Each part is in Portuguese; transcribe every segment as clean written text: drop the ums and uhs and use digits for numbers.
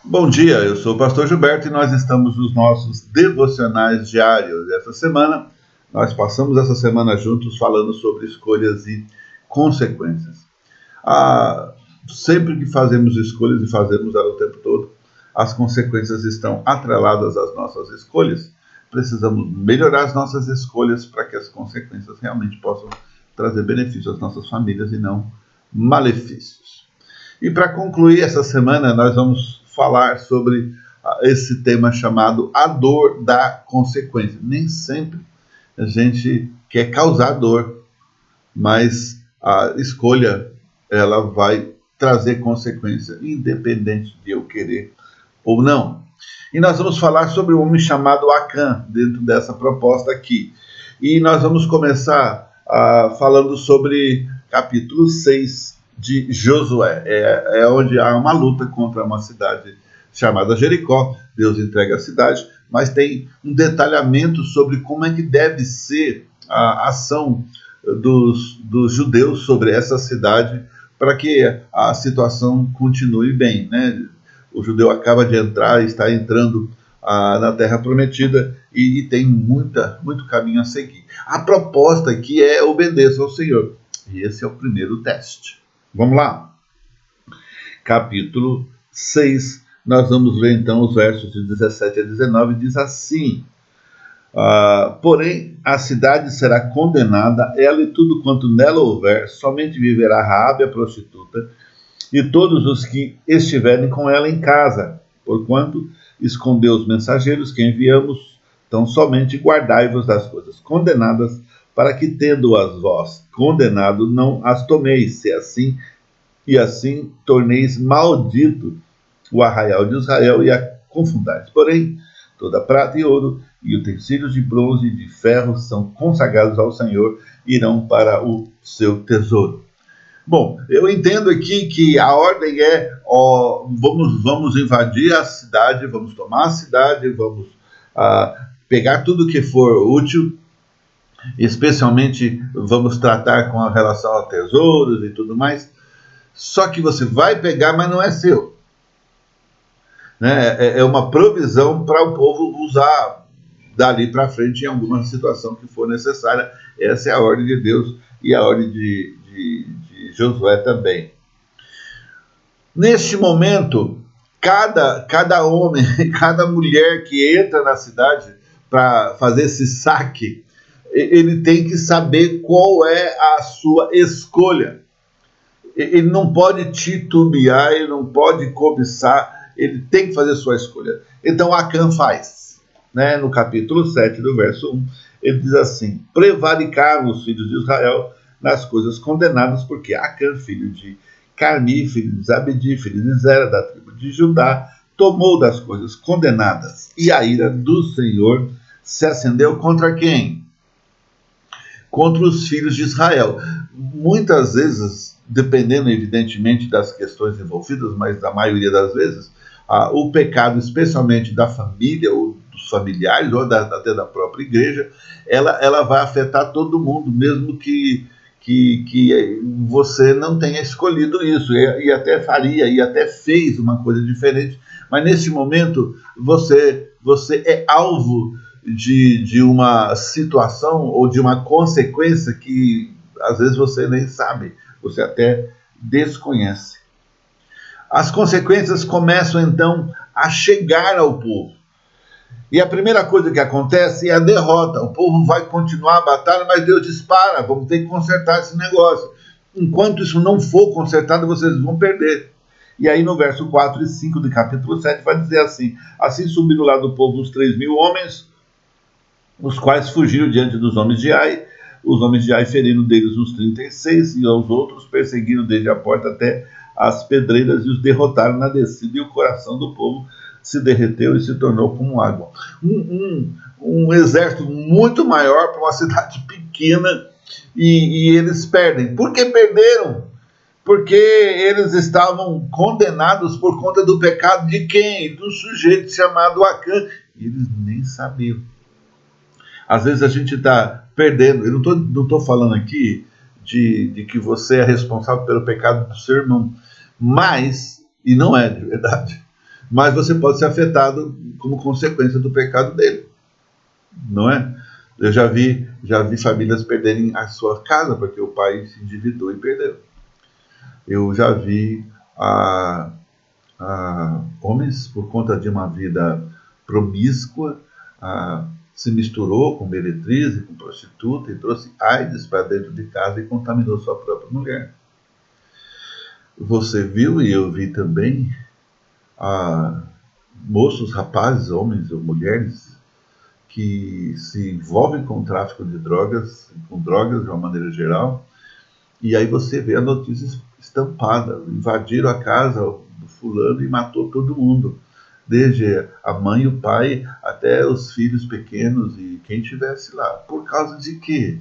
Bom dia, eu sou o pastor Gilberto e nós estamos nos nossos devocionais diários. Essa semana, nós passamos essa semana juntos falando sobre escolhas e consequências. Sempre que fazemos escolhas e fazemos elas o tempo todo, as consequências estão atreladas às nossas escolhas. Precisamos melhorar as nossas escolhas para que as consequências realmente possam trazer benefícios às nossas famílias e não malefícios. E para concluir essa semana, nós vamos falar sobre esse tema chamado a dor da consequência. Nem sempre a gente quer causar dor, mas a escolha ela vai trazer consequência, independente de eu querer ou não. E nós vamos falar sobre um homem chamado Acã, dentro dessa proposta aqui. E nós vamos começar falando sobre capítulo 6 de Josué. É onde há uma luta contra uma cidade chamada Jericó. Deus entrega a cidade, mas tem um detalhamento sobre como é que deve ser a ação dos judeus sobre essa cidade para que a situação continue bem, né? O judeu acaba de entrar, está entrando na Terra Prometida e tem muito caminho a seguir. A proposta aqui é obedeça ao Senhor. E esse é o primeiro teste. Vamos lá. Capítulo 6, nós vamos ver então os versos de 17 a 19, diz assim: porém, a cidade será condenada, ela e tudo quanto nela houver, somente viverá Raabe a prostituta, e todos os que estiverem com ela em casa, porquanto escondeu os mensageiros que enviamos, então somente guardai-vos das coisas condenadas, para que, tendo-as vós condenado, não as tomeis, se assim e assim torneis maldito o arraial de Israel e a confundais. Porém, toda prata e ouro e utensílios de bronze e de ferro são consagrados ao Senhor, irão para o seu tesouro. Bom, eu entendo aqui que a ordem é, vamos invadir a cidade, vamos tomar a cidade, vamos pegar tudo que for útil, especialmente vamos tratar com a relação a tesouros e tudo mais, só que você vai pegar, mas não é seu. Né? É uma provisão para o povo usar dali para frente em alguma situação que for necessária. Essa é a ordem de Deus e a ordem de Josué também. Neste momento, cada homem, cada mulher que entra na cidade para fazer esse saque, ele tem que saber qual é a sua escolha. Ele não pode titubear, ele não pode cobiçar, ele tem que fazer sua escolha. Então Acã faz, né? No capítulo 7, do verso 1, ele diz assim: prevaricaram os filhos de Israel nas coisas condenadas, porque Acã, filho de Carmi, filho de Zabedi, filho de Zera, da tribo de Judá, tomou das coisas condenadas, e a ira do Senhor se acendeu contra quem? Contra os filhos de Israel. Muitas vezes, dependendo evidentemente das questões envolvidas, mas da maioria das vezes, o pecado, especialmente da família ou dos familiares, ou até da própria igreja, ela vai afetar todo mundo, mesmo que você não tenha escolhido isso, e até faria, e até fez uma coisa diferente, mas nesse momento você é alvo de uma situação ou de uma consequência que às vezes você nem sabe, você até desconhece. As consequências começam então a chegar ao povo. E a primeira coisa que acontece é a derrota. O povo vai continuar a batalha, mas Deus diz: para, vamos ter que consertar esse negócio. Enquanto isso não for consertado, vocês vão perder. E aí no verso 4 e 5 do capítulo 7 vai dizer assim: assim subiram lá do povo os 3.000 homens, os quais fugiram diante dos homens de Ai. Os homens de Ai feriram deles uns 36, e aos outros perseguiram desde a porta até as pedreiras, e os derrotaram na descida, e o coração do povo se derreteu e se tornou como água. Um exército muito maior para uma cidade pequena, e eles perdem. Por que perderam? Porque eles estavam condenados por conta do pecado de quem? Do sujeito chamado Acã. E eles nem sabiam. Às vezes a gente está perdendo. Eu não estou falando aqui de que você é responsável pelo pecado do seu irmão, mas, e não é de verdade, mas você pode ser afetado como consequência do pecado dele, não é? Eu já vi famílias perderem a sua casa porque o pai se endividou e perdeu. Eu já vi homens, por conta de uma vida promíscua, se misturou com meretriz e com prostituta e trouxe AIDS para dentro de casa e contaminou sua própria mulher. Você viu e eu vi também moços, rapazes, homens ou mulheres que se envolvem com o tráfico de drogas, com drogas de uma maneira geral, e aí você vê a notícia estampada: invadiram a casa do fulano e matou todo mundo, desde a mãe, o pai, até os filhos pequenos e quem estivesse lá. Por causa de quê?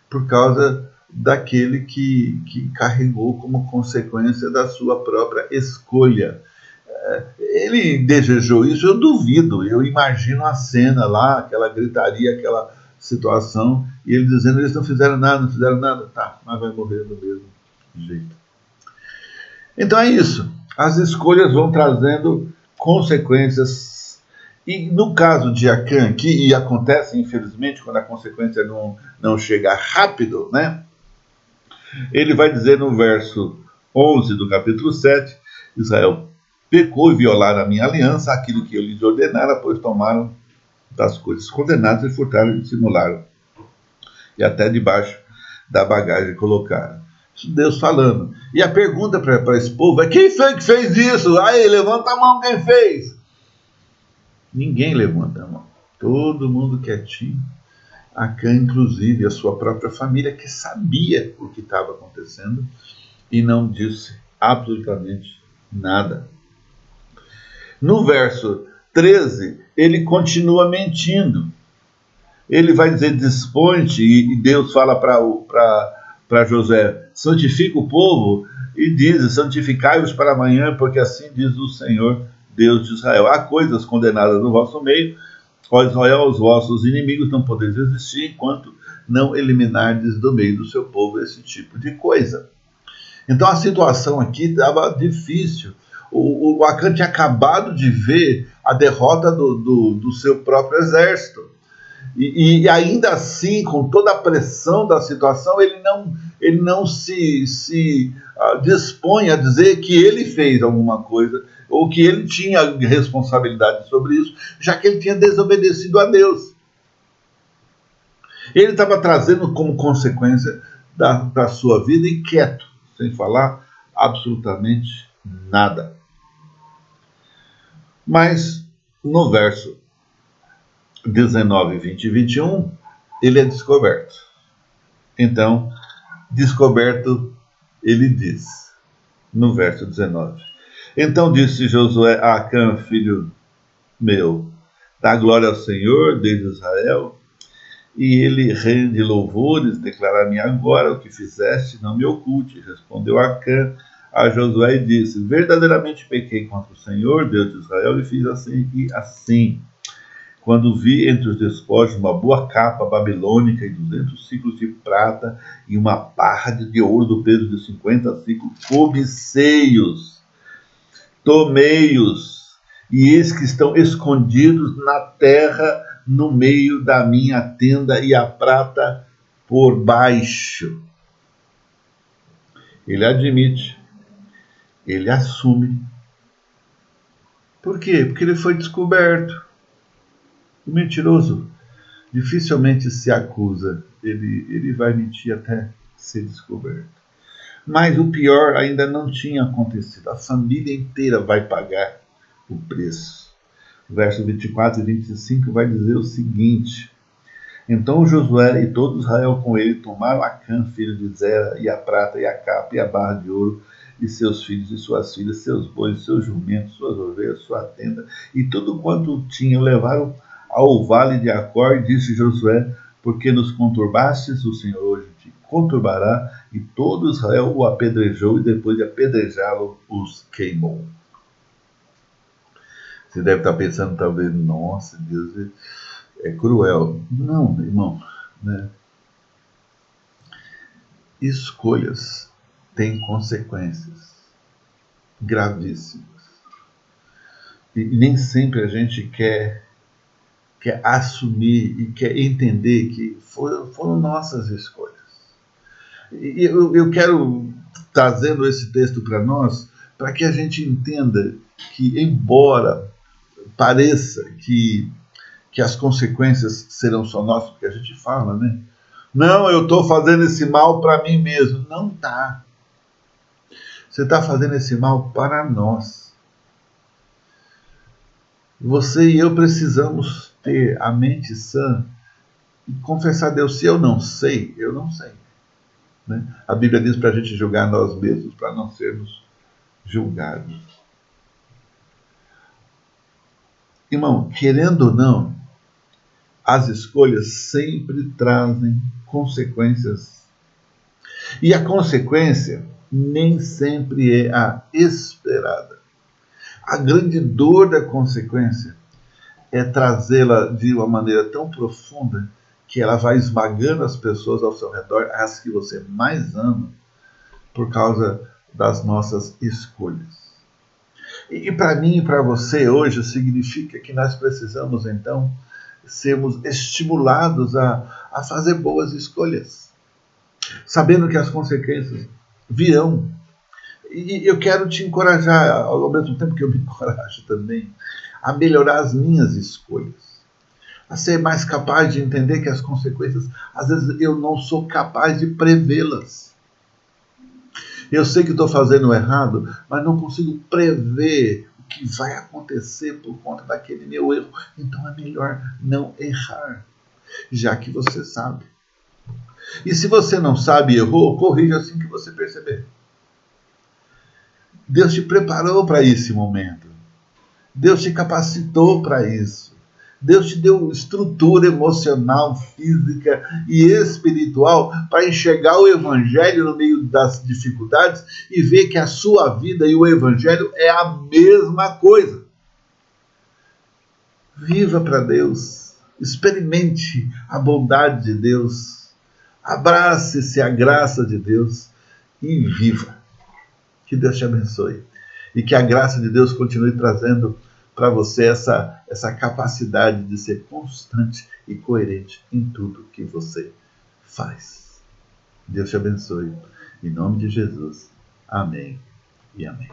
Por causa daquele que carregou como consequência da sua própria escolha. Ele desejou isso, eu duvido. Eu imagino a cena lá, aquela gritaria, aquela situação, e ele dizendo: eles não fizeram nada, não fizeram nada. Tá, mas vai morrer do mesmo jeito. Então é isso. As escolhas vão trazendo consequências. E no caso de Acã aqui, e acontece infelizmente quando a consequência não chega rápido, né? Ele vai dizer no verso 11 do capítulo 7, Israel pecou e violaram a minha aliança, aquilo que eu lhes ordenara, pois tomaram das coisas condenadas e furtaram e dissimularam. E até debaixo da bagagem colocaram. Isso Deus falando. E a pergunta para esse povo é: quem foi que fez isso? Aí, levanta a mão, quem fez? Ninguém levanta a mão. Todo mundo quietinho. Acã, inclusive, a sua própria família, que sabia o que estava acontecendo e não disse absolutamente nada. No verso 13, ele continua mentindo. Ele vai dizer: dispõe-te, e Deus fala para Josué: santifica o povo, e diz: santificai-os para amanhã, porque assim diz o Senhor, Deus de Israel: há coisas condenadas no vosso meio, ó Israel, os vossos inimigos não podeis resistir, enquanto não eliminardes do meio do seu povo esse tipo de coisa. Então a situação aqui estava difícil. O Acã tinha acabado de ver a derrota do seu próprio exército. E ainda assim, com toda a pressão da situação, ele não se dispõe a dizer que ele fez alguma coisa, ou que ele tinha responsabilidade sobre isso, já que ele tinha desobedecido a Deus. Ele estava trazendo como consequência da sua vida e quieto, sem falar absolutamente nada. Mas no verso 19, 20 e 21, ele é descoberto. Então, descoberto, ele diz, no verso 19: então disse Josué a Acã, filho meu: dá glória ao Senhor, Deus de Israel, e ele rende louvores, declarar-me agora o que fizeste, não me oculte. Respondeu Acã a Josué e disse: verdadeiramente pequei contra o Senhor, Deus de Israel, e fiz assim e assim. Quando vi entre os despojos uma boa capa babilônica e 200 ciclos de prata e uma barra de ouro do peso de 50 ciclos, cobicei-os, tomei-os, e eis que estão escondidos na terra, no meio da minha tenda, e a prata por baixo. Ele admite, ele assume. Por quê? Porque ele foi descoberto. O mentiroso dificilmente se acusa, ele vai mentir até ser descoberto. Mas o pior ainda não tinha acontecido, a família inteira vai pagar o preço. Versos 24 e 25 vai dizer o seguinte: então Josué e todo Israel com ele tomaram Acã, filho de Zera, e a prata, e a capa, e a barra de ouro, e seus filhos e suas filhas, seus bois, seus jumentos, suas ovelhas, sua tenda, e tudo quanto tinham, levaram ao vale de Acor, e disse Josué: porque nos conturbastes, o Senhor hoje te conturbará. E todo Israel o apedrejou, e depois de apedrejá-lo, os queimou. Você deve estar pensando, talvez: nossa, Deus é cruel. Não, irmão, né? Escolhas têm consequências gravíssimas. E nem sempre a gente quer assumir e quer entender que foram nossas escolhas. E eu quero trazendo esse texto para nós, para que a gente entenda que, embora pareça que as consequências serão só nossas, porque a gente fala, né? Não, eu estou fazendo esse mal para mim mesmo. Não está. Você está fazendo esse mal para nós. Você e eu precisamos ter a mente sã e confessar a Deus, se eu não sei, eu não sei. Né? A Bíblia diz para a gente julgar nós mesmos, para não sermos julgados. Irmão, querendo ou não, as escolhas sempre trazem consequências. E a consequência nem sempre é a esperada. A grande dor da consequência é trazê-la de uma maneira tão profunda que ela vai esmagando as pessoas ao seu redor, as que você mais ama, por causa das nossas escolhas. E para mim e para você hoje significa que nós precisamos então sermos estimulados a fazer boas escolhas, sabendo que as consequências virão. E eu quero te encorajar, ao mesmo tempo que eu me encorajo também, a melhorar as minhas escolhas, a ser mais capaz de entender que as consequências, às vezes eu não sou capaz de prevê-las. Eu sei que estou fazendo errado, mas não consigo prever o que vai acontecer por conta daquele meu erro. Então é melhor não errar, já que você sabe. E se você não sabe e errou, corrija assim que você perceber. Deus te preparou para esse momento. Deus te capacitou para isso. Deus te deu estrutura emocional, física e espiritual para enxergar o Evangelho no meio das dificuldades e ver que a sua vida e o Evangelho é a mesma coisa. Viva para Deus. Experimente a bondade de Deus. Abrace-se a graça de Deus e viva. Que Deus te abençoe. E que a graça de Deus continue trazendo para você essa capacidade de ser constante e coerente em tudo que você faz. Deus te abençoe. Em nome de Jesus. Amém e amém.